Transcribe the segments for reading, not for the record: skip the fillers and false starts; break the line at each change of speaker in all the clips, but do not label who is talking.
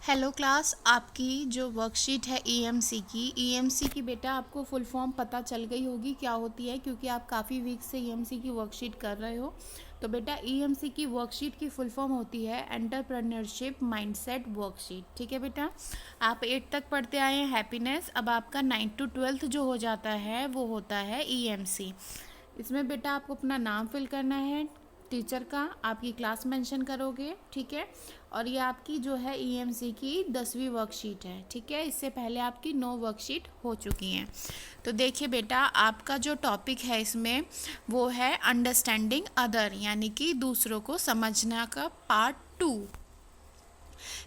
Hello class, आपकी जो worksheet है ईएमसी की बेटा आपको फुल फॉर्म पता चल गई होगी क्या होती है, क्योंकि आप काफ़ी वीक से ईएमसी की वर्कशीट कर रहे हो। तो बेटा ईएमसी की वर्कशीट की फुल फॉर्म होती है एंटरप्रेन्योरशिप माइंडसेट वर्कशीट। ठीक है बेटा, आप 8 तक पढ़ते आए हैं हैप्पीनेस, अब आपका 9 to 12 जो हो जाता है वो होता है ईएमसी। इसमें बेटा आपको अपना नाम फिल करना है, टीचर का, आपकी क्लास मेंशन करोगे। ठीक है, और ये आपकी जो है ईएमसी की 10वीं वर्कशीट है। ठीक है, इससे पहले आपकी 9 वर्कशीट हो चुकी हैं। तो देखिए बेटा, आपका जो टॉपिक है इसमें वो है अंडरस्टैंडिंग अदर, यानी कि दूसरों को समझना का पार्ट 2।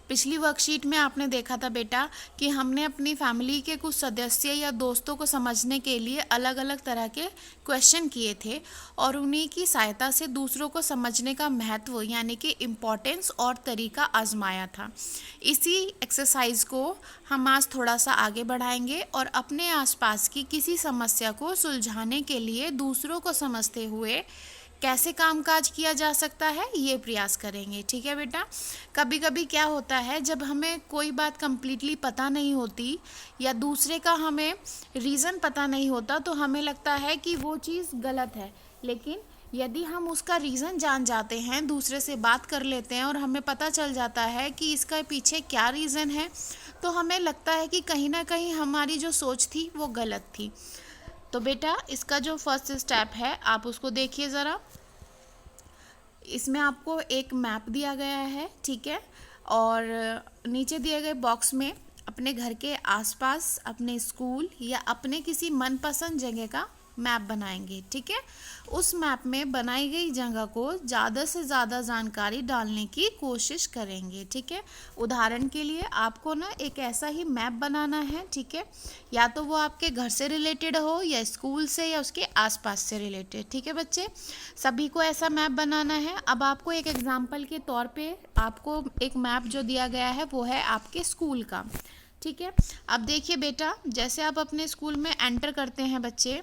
पिछली वर्कशीट में आपने देखा था बेटा कि हमने अपनी फैमिली के कुछ सदस्य या दोस्तों को समझने के लिए अलग अलग तरह के क्वेश्चन किए थे और उन्हीं की सहायता से दूसरों को समझने का महत्व यानी कि इम्पोर्टेंस और तरीका आजमाया था। इसी एक्सरसाइज को हम आज थोड़ा सा आगे बढ़ाएंगे और अपने आसपास की किसी समस्या को सुलझाने के लिए दूसरों को समझते हुए कैसे कामकाज किया जा सकता है ये प्रयास करेंगे। ठीक है बेटा, कभी कभी क्या होता है, जब हमें कोई बात कंप्लीटली पता नहीं होती या दूसरे का हमें रीज़न पता नहीं होता तो हमें लगता है कि वो चीज़ गलत है, लेकिन यदि हम उसका रीज़न जान जाते हैं, दूसरे से बात कर लेते हैं और हमें पता चल जाता है कि इसका पीछे क्या रीज़न है, तो हमें लगता है कि कहीं ना कहीं हमारी जो सोच थी वो गलत थी। तो बेटा, इसका जो फर्स्ट स्टेप है आप उसको देखिए ज़रा। इसमें आपको एक मैप दिया गया है, ठीक है, और नीचे दिए गए बॉक्स में अपने घर के आसपास, अपने स्कूल या अपने किसी मनपसंद जगह का मैप बनाएंगे। ठीक है, उस मैप में बनाई गई जगह को ज़्यादा से ज़्यादा जानकारी डालने की कोशिश करेंगे। ठीक है, उदाहरण के लिए आपको ना एक ऐसा ही मैप बनाना है। ठीक है, या तो वो आपके घर से रिलेटेड हो या स्कूल से या उसके आसपास से रिलेटेड। ठीक है बच्चे, सभी को ऐसा मैप बनाना है। अब आपको एक एग्जाम्पल के तौर पे आपको एक मैप जो दिया गया है वो है आपके स्कूल का। ठीक है, अब देखिए बेटा, जैसे आप अपने स्कूल में एंटर करते हैं बच्चे,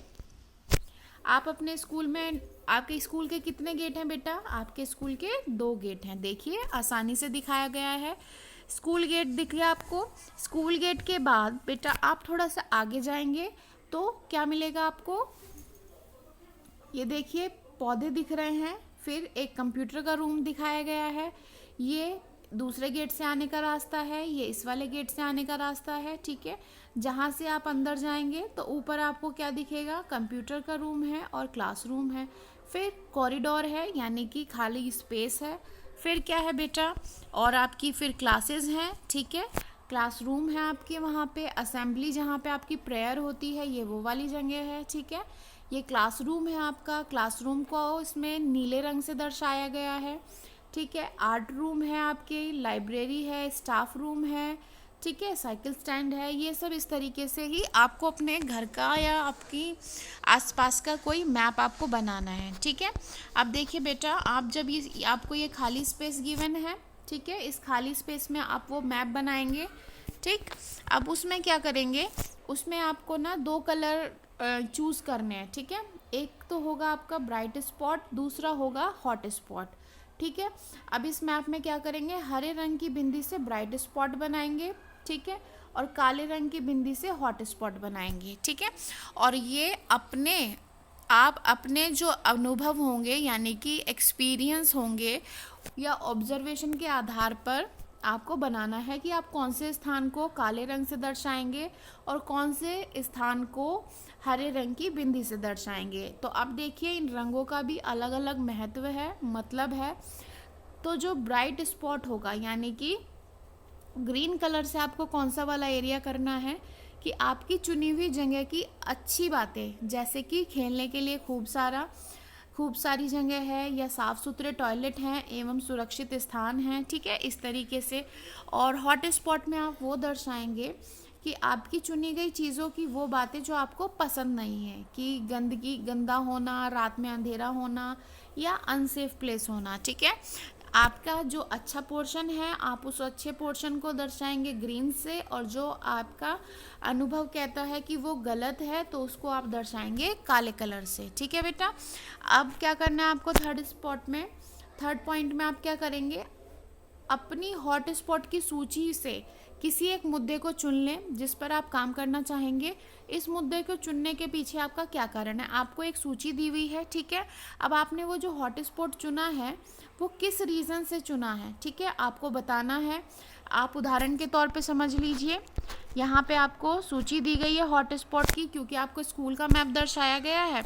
आप अपने स्कूल में, आपके स्कूल के कितने गेट हैं बेटा? आपके स्कूल के 2 गेट हैं। देखिए आसानी से दिखाया गया है, स्कूल गेट दिख गया आपको। स्कूल गेट के बाद बेटा आप थोड़ा सा आगे जाएंगे तो क्या मिलेगा आपको? ये देखिए पौधे दिख रहे हैं, फिर एक कंप्यूटर का रूम दिखाया गया है। ये दूसरे गेट से आने का रास्ता है, ये इस वाले गेट से आने का रास्ता है। ठीक है, जहाँ से आप अंदर जाएंगे तो ऊपर आपको क्या दिखेगा? कंप्यूटर का रूम है और क्लासरूम है। फिर कॉरिडोर है यानी कि खाली स्पेस है। फिर क्या है बेटा? और आपकी फिर क्लासेस हैं। ठीक है, क्लासरूम है आपके, वहाँ पे असेंबली जहाँ पे आपकी प्रेयर होती है, ये वो वाली जगह है। ठीक है, ये क्लासरूम है आपका, क्लासरूम को इसमें नीले रंग से दर्शाया गया है। ठीक है, आर्ट रूम है आपके, लाइब्रेरी है, स्टाफ रूम है। ठीक है, साइकिल स्टैंड है। ये सब इस तरीके से ही आपको अपने घर का या आपकी आसपास का कोई मैप आपको बनाना है। ठीक है, अब देखिए बेटा, आप जब ये आपको ये खाली स्पेस गिवन है, ठीक है, इस खाली स्पेस में आप वो मैप बनाएंगे। ठीक, अब उसमें क्या करेंगे, उसमें आपको ना 2 कलर चूज़ करने हैं। ठीक है, एक तो होगा आपका ब्राइट स्पॉट, दूसरा होगा हॉट स्पॉट। ठीक है, अब इस मैप में क्या करेंगे, हरे रंग की बिंदी से ब्राइट स्पॉट बनाएंगे। ठीक है, और काले रंग की बिंदी से हॉट स्पॉट बनाएंगे। ठीक है, और ये आप अपने जो अनुभव होंगे यानी कि एक्सपीरियंस होंगे या ऑब्जर्वेशन के आधार पर आपको बनाना है कि आप कौन से स्थान को काले रंग से दर्शाएंगे और कौन से स्थान को हरे रंग की बिंदी से दर्शाएंगे। तो अब देखिए, इन रंगों का भी अलग अलग महत्व है, मतलब है। तो जो ब्राइट स्पॉट होगा यानी कि ग्रीन कलर से आपको कौन सा वाला एरिया करना है कि आपकी चुनी हुई जगह की अच्छी बातें, जैसे कि खेलने के लिए खूब सारी जगह है या साफ़ सुथरे टॉयलेट हैं एवं सुरक्षित स्थान हैं। ठीक है, इस तरीके से। और हॉट स्पॉट में आप वो दर्शाएंगे कि आपकी चुनी गई चीज़ों की वो बातें जो आपको पसंद नहीं है, कि गंदगी, गंदा होना, रात में अंधेरा होना या अनसेफ प्लेस होना। ठीक है, आपका जो अच्छा पोर्शन है आप उस अच्छे पोर्शन को दर्शाएंगे ग्रीन से, और जो आपका अनुभव कहता है कि वो गलत है तो उसको आप दर्शाएंगे काले कलर से। ठीक है बेटा, अब क्या करना है आपको थर्ड पॉइंट में आप क्या करेंगे, अपनी हॉट स्पॉट की सूची से किसी एक मुद्दे को चुन लें जिस पर आप काम करना चाहेंगे। इस मुद्दे को चुनने के पीछे आपका क्या कारण है, आपको एक सूची दी हुई है, ठीक है। अब आपने वो जो हॉट स्पॉट चुना है वो किस रीज़न से चुना है, ठीक है, आपको बताना है। आप उदाहरण के तौर पे समझ लीजिए, यहाँ पे आपको सूची दी गई है हॉट स्पॉट की, क्योंकि आपको स्कूल का मैप दर्शाया गया है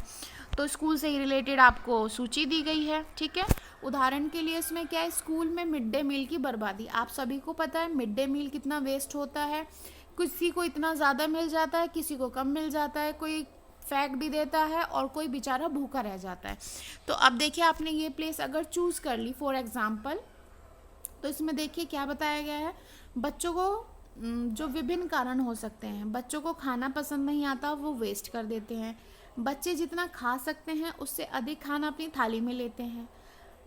तो स्कूल से ही रिलेटेड आपको सूची दी गई है, ठीक है। उदाहरण के लिए इसमें क्या है, स्कूल में मिड डे मील की बर्बादी। आप सभी को पता है मिड डे मील कितना वेस्ट होता है, किसी को इतना ज़्यादा मिल जाता है, किसी को कम मिल जाता है, कोई फेंक भी देता है और कोई बेचारा भूखा रह जाता है। तो अब देखिए आपने ये प्लेस अगर चूज़ कर ली फॉर एग्जाम्पल, तो इसमें देखिए क्या बताया गया है, बच्चों को जो विभिन्न कारण हो सकते हैं, बच्चों को खाना पसंद नहीं आता, वो वेस्ट कर देते हैं। बच्चे जितना खा सकते हैं उससे अधिक खाना अपनी थाली में लेते हैं।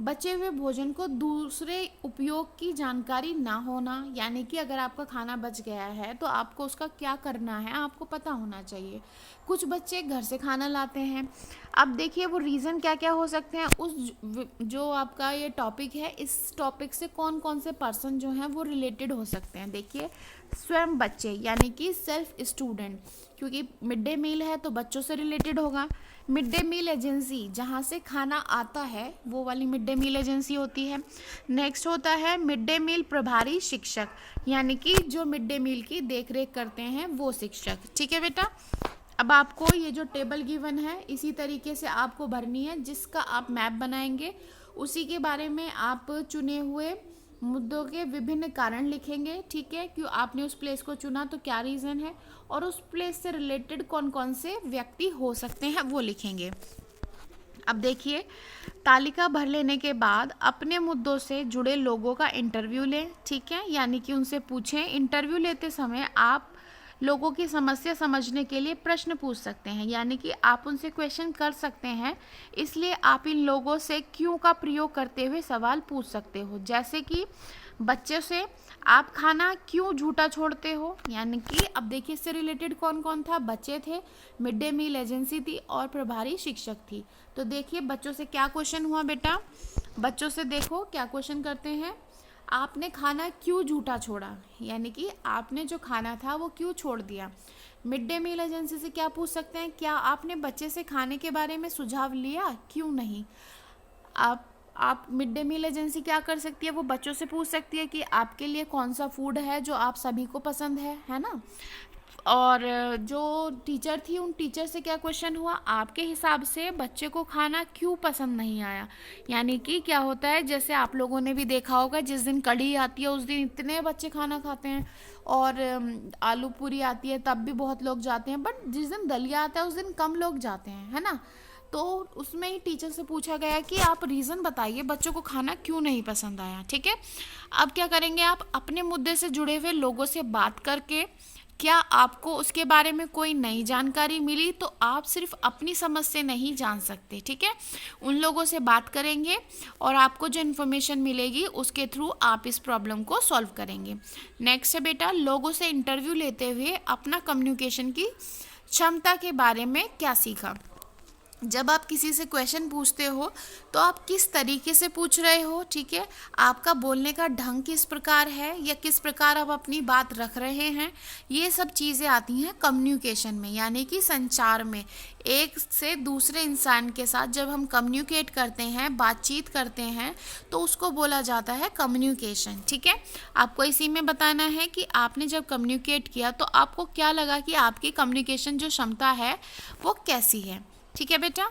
बचे हुए भोजन को दूसरे उपयोग की जानकारी ना होना, यानी कि अगर आपका खाना बच गया है तो आपको उसका क्या करना है आपको पता होना चाहिए। कुछ बच्चे घर से खाना लाते हैं। अब देखिए वो रीज़न क्या क्या हो सकते हैं, उस जो आपका ये टॉपिक है, इस टॉपिक से कौन कौन से पर्सन जो हैं वो रिलेटेड हो सकते हैं। देखिए स्वयं बच्चे, यानी कि सेल्फ स्टूडेंट, क्योंकि मिड डे मील है तो बच्चों से रिलेटेड होगा। मिड डे मील एजेंसी, जहाँ से खाना आता है वो वाली मिड डे मील एजेंसी होती है। नेक्स्ट होता है मिड डे मील प्रभारी शिक्षक, यानी कि जो मिड डे मील की देख रेख करते हैं वो शिक्षक, ठीक है बेटा। अब आपको ये जो टेबल गिवन है इसी तरीके से आपको भरनी है, जिसका आप मैप बनाएंगे उसी के बारे में आप चुने हुए मुद्दों के विभिन्न कारण लिखेंगे, ठीक है। क्यों आपने उस प्लेस को चुना, तो क्या रीज़न है, और उस प्लेस से रिलेटेड कौन कौन से व्यक्ति हो सकते हैं वो लिखेंगे। अब देखिए तालिका भर लेने के बाद अपने मुद्दों से जुड़े लोगों का इंटरव्यू लें, ठीक है, यानी कि उनसे पूछें। इंटरव्यू लेते समय आप लोगों की समस्या समझने के लिए प्रश्न पूछ सकते हैं, यानी कि आप उनसे क्वेश्चन कर सकते हैं। इसलिए आप इन लोगों से क्यों का प्रयोग करते हुए सवाल पूछ सकते हो, जैसे कि बच्चों से आप खाना क्यों झूठा छोड़ते हो, यानी कि अब देखिए इससे रिलेटेड कौन कौन था, बच्चे थे, मिड डे मील एजेंसी थी और प्रभारी शिक्षक थी। तो देखिए बच्चों से क्या क्वेश्चन हुआ बेटा, बच्चों से देखो क्या क्वेश्चन करते हैं, आपने खाना क्यों झूठा छोड़ा, यानी कि आपने जो खाना था वो क्यों छोड़ दिया। मिड डे मील एजेंसी से क्या पूछ सकते हैं, क्या आपने बच्चे से खाने के बारे में सुझाव लिया, क्यों नहीं। आप मिड डे मील एजेंसी क्या कर सकती है, वो बच्चों से पूछ सकती है कि आपके लिए कौन सा फूड है जो आप सभी को पसंद है ना। और जो टीचर थी उन टीचर से क्या क्वेश्चन हुआ, आपके हिसाब से बच्चे को खाना क्यों पसंद नहीं आया। यानी कि क्या होता है, जैसे आप लोगों ने भी देखा होगा जिस दिन कढ़ी आती है उस दिन इतने बच्चे खाना खाते हैं, और आलू पूरी आती है तब भी बहुत लोग जाते हैं, बट जिस दिन दलिया आता है उस दिन कम लोग जाते हैं, है ना। तो उसमें ही टीचर से पूछा गया कि आप रीज़न बताइए बच्चों को खाना क्यों नहीं पसंद आया, ठीक है। अब क्या करेंगे, आप अपने मुद्दे से जुड़े हुए लोगों से बात करके, क्या आपको उसके बारे में कोई नई जानकारी मिली, तो आप सिर्फ अपनी समझ से नहीं जान सकते, ठीक है। उन लोगों से बात करेंगे और आपको जो इन्फॉर्मेशन मिलेगी उसके थ्रू आप इस प्रॉब्लम को सॉल्व करेंगे। नेक्स्ट है बेटा, लोगों से इंटरव्यू लेते हुए अपना कम्युनिकेशन की क्षमता के बारे में क्या सीखा। जब आप किसी से क्वेश्चन पूछते हो तो आप किस तरीके से पूछ रहे हो, ठीक है, आपका बोलने का ढंग किस प्रकार है या किस प्रकार आप अपनी बात रख रहे हैं, ये सब चीज़ें आती हैं कम्युनिकेशन में, यानी कि संचार में। एक से दूसरे इंसान के साथ जब हम कम्युनिकेट करते हैं, बातचीत करते हैं, तो उसको बोला जाता है कम्युनिकेशन, ठीक है। आपको इसी में बताना है कि आपने जब कम्युनिकेट किया तो आपको क्या लगा कि आपकी कम्युनिकेशन जो क्षमता है वो कैसी है, ठीक है बेटा।